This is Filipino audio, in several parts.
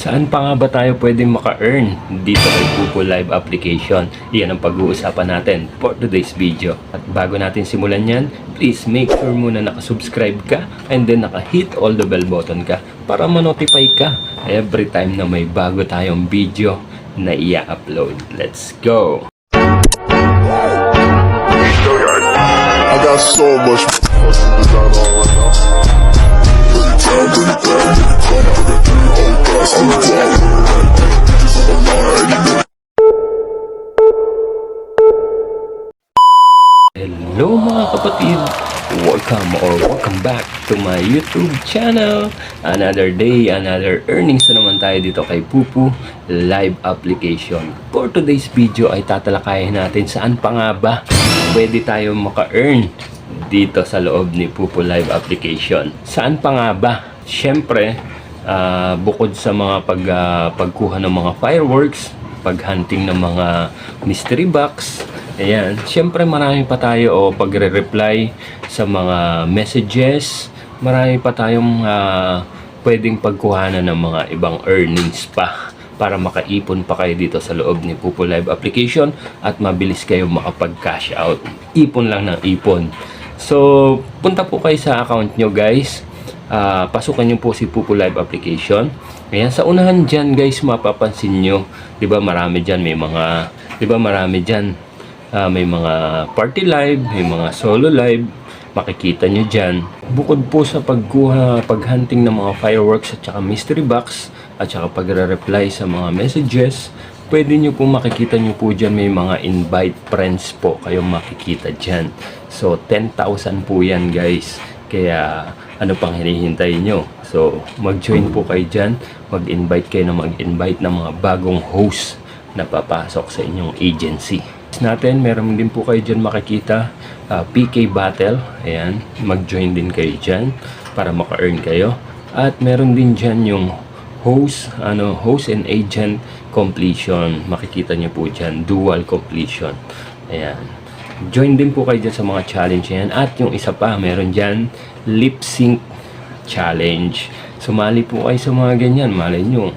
Saan pa nga ba tayo pwedeng maka-earn dito kay Pupo Live application? Iyan ang pag-uusapan natin for today's video. At bago natin simulan yan, please make sure muna nakasubscribe ka and then naka-hit all the bell button ka para ma-notify ka every time na may bago tayong video na i-upload. Let's go! I got so much fucking design on right now. Hello mga kapatid! Welcome back to my YouTube channel. Another day, another earnings na naman tayo dito kay Pupo Live application. For today's video ay tatalakayin natin saan pa nga ba pwede tayo maka-earn dito sa loob ni Pupo Live application. Saan pa nga ba? Siyempre, bukod sa mga pagkuha ng mga fireworks, paghunting ng mga mystery box, ayan, siyempre marami pa tayo o pagre-reply sa mga messages, marami pa tayong pwedeng pagkuhanan ng mga ibang earnings pa para makaipon pa kayo dito sa loob ni Pupo Live application at mabilis kayo makapag-cash out. Ipon lang ng ipon. So, punta po kayo sa account nyo guys. Pasukan nyo po si Pupo Live application. Ayan, sa unahan dyan guys, mapapansin nyo, di ba marami dyan, may mga party live, may mga solo live, makikita nyo dyan. Bukod po sa paghunting ng mga fireworks at saka mystery box, at saka pagre-reply sa mga messages, pwede nyo po makikita nyo po dyan, may mga invite friends po kayong makikita dyan. So, 10,000 po yan guys. Kaya, ano pang hinihintay nyo? So, mag-join po kayo dyan. Mag-invite kayo ng mga bagong host na papasok sa inyong agency. Natin, meron din po kayo dyan makikita PK Battle. Ayan, mag-join din kayo dyan para maka-earn kayo. At meron din dyan yung host and agent completion. Makikita nyo po dyan, dual completion. Ayan. Join din po kayo dyan sa mga challenge yan. At yung isa pa, meron dyan lip sync challenge. Sumali po kayo sa mga ganyan. Malay nyo,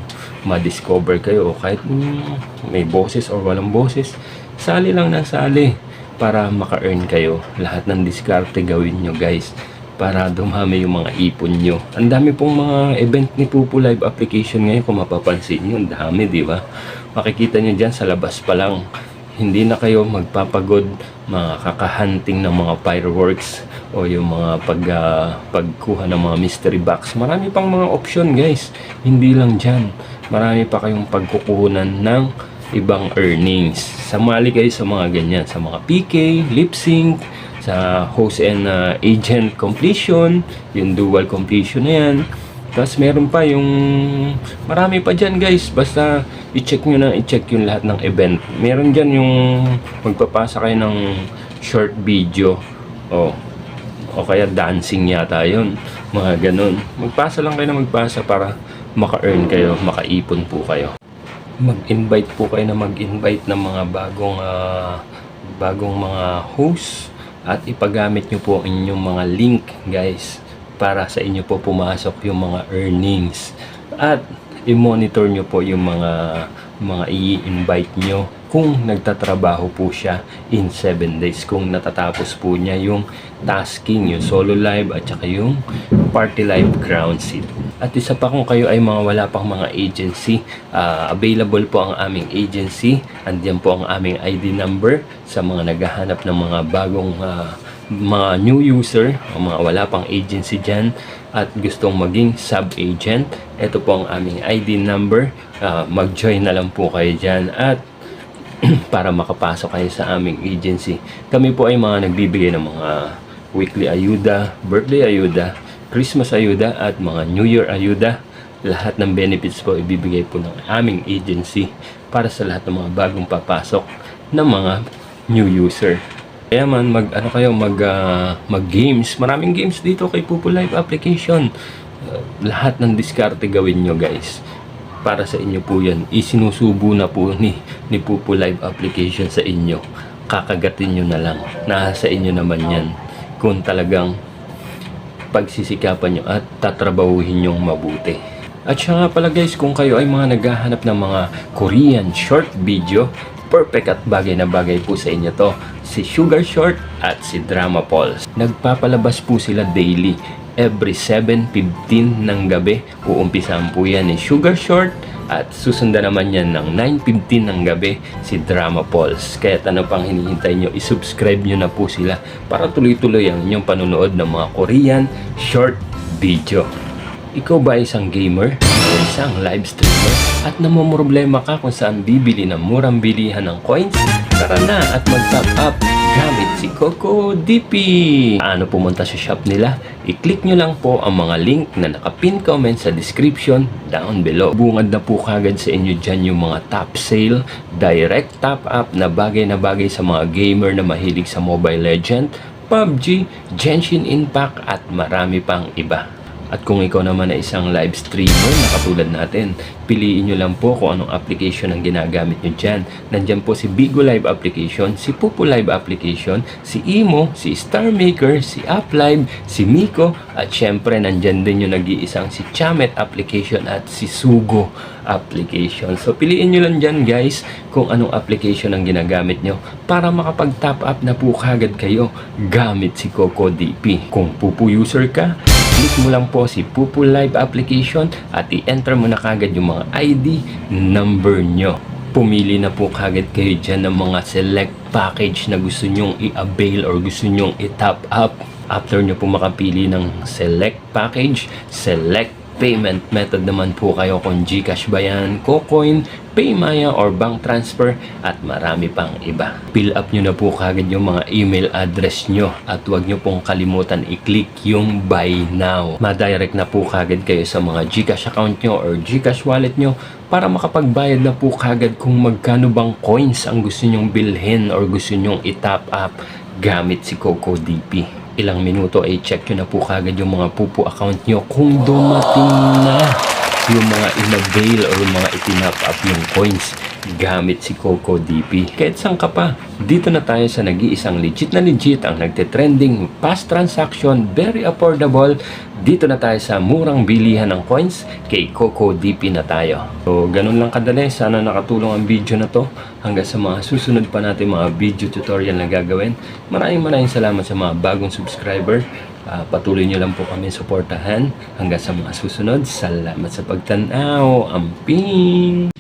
ma-discover kayo o kahit may boses or walang boses, sali lang ng sali para maka-earn kayo. Lahat ng diskarte gawin nyo guys para dumami yung mga ipon nyo. Ang dami pong mga event ni Pupo Live application ngayon, kung mapapansin nyo, ang dami, di ba? Makikita nyo dyan sa labas pa lang, hindi na kayo magpapagod mga kakahunting ng mga fireworks o yung mga pagkuha ng mga mystery box. Marami pang mga option guys, hindi lang dyan, marami pa kayong pagkukunan ng ibang earnings. Samali kayo sa mga ganyan, sa mga PK, lip sync, sa host and agent completion, yung dual completion na yan. Tapos meron pa yung marami pa dyan guys, basta i-check yung lahat ng event. Meron dyan yung magpapasa kayo ng short video o kaya dancing yata yun, mga ganun. Magpasa lang kayo na magpasa para maka-earn kayo, makaipon po kayo. Mag-invite po kayo na mag-invite ng mga bagong mga host at ipagamit nyo po inyong mga link guys para sa inyo po pumasok yung mga earnings at i-monitor nyo po yung mga i-invite nyo kung nagtatrabaho po siya in 7 days, kung natatapos po niya yung tasking, yung solo live at saka yung party live ground seat. At isa pa, kung kayo ay wala pang mga agency, available po ang aming agency. Andiyan po ang aming ID number sa mga naghahanap ng mga bagong mga new user o mga wala pang agency dyan at gustong maging sub-agent. Ito po ang aming ID number. Mag-join na lang po kayo dyan at para makapasok kayo sa aming agency. Kami po ay mga nagbibigay ng mga weekly ayuda, birthday ayuda, Christmas ayuda at mga New Year ayuda. Lahat ng benefits po ibibigay po ng aming agency para sa lahat ng mga bagong papasok ng mga new user. Kaya man mag-games. Maraming games dito kay Pupo Live application. Lahat ng diskarte gawin nyo guys. Para sa inyo po yan. Isinusubo na po ni Pupo Live application sa inyo. Kakagatin nyo na lang. Nasa inyo naman yan. Kung talagang pagsisikapan nyo at tatrabahuhin nyong mabuti. At siya nga pala guys, kung kayo ay mga naghahanap ng mga Korean short video, perfect at bagay na bagay po sa inyo to. Si Sugar Short at si Drama Pulse. Nagpapalabas po sila daily. Every 7:15 ng gabi, uumpisahan po yan ni Sugar Short at susundan naman yan ng 9:15 ng gabi si Drama Pulse. Kaya ano pang hinihintay nyo, isubscribe nyo na po sila para tuloy-tuloy ang inyong panunood ng mga Korean short video. Ikaw ba isang gamer o isang live streamer at namomroblema ka kung saan bibili ng murang bilihan ng coins? Tara na at mag-top up gamit si Coco DP. Paano pumunta sa shop nila? I-click nyo lang po ang mga link na nakapin comment sa description down below. Bungad na po kagad sa inyo dyan yung mga top sale, direct top up na bagay sa mga gamer na mahilig sa Mobile Legend, PUBG, Genshin Impact at marami pang iba. At kung ikaw naman ay isang live streamer na katulad natin, piliin nyo lang po kung anong application ang ginagamit nyo dyan. Nandyan po si Bigo Live application, si Pupu Live application, si Imo, si Star Maker, si Uplive, si Miko, at syempre nandyan din yung nag-iisang si Chamet application at si Sugo application. So piliin nyo lang dyan guys kung anong application ang ginagamit nyo para makapag-top up na po kagad kayo gamit si Coco DP. Kung Pupu user ka, click mo lang po si Pupu Live application at i-enter mo na kagad yung mga ID number nyo. Pumili na po kagad kayo dyan ng mga select package na gusto nyong i-avail or gusto nyong i-top up. After nyo po makapili ng select package, select payment method naman po kayo kung GCash ba yan, Cocoin, Paymaya or bank transfer at marami pang iba. Fill up nyo na po kagad yung mga email address nyo at huwag nyo pong kalimutan i-click yung buy now. Ma-direct na po kagad kayo sa mga GCash account nyo or GCash wallet nyo para makapagbayad na po kagad kung magkano bang coins ang gusto nyong bilhin or gusto nyong i-top up gamit si Coco DP. Ilang minuto ay check nyo na po kagad yung mga Pupu account nyo kung dumating na yung mga in-avail or yung mga itinap up yung coins gamit si Coco DP. Kahit saan ka pa, dito na tayo sa nag-iisang legit ang nagte-trending, fast transaction, very affordable. Dito na tayo sa murang bilihan ng coins, kay Coco DP na tayo. So, ganun lang kadali. Sana nakatulong ang video na to. Hanggang sa mga susunod pa natin mga video tutorial na gagawin. Maraming salamat sa mga bagong subscriber. Patuloy nyo lang po kami suportahan. Hanggang sa mga susunod. Salamat sa pagtanaw. Amping!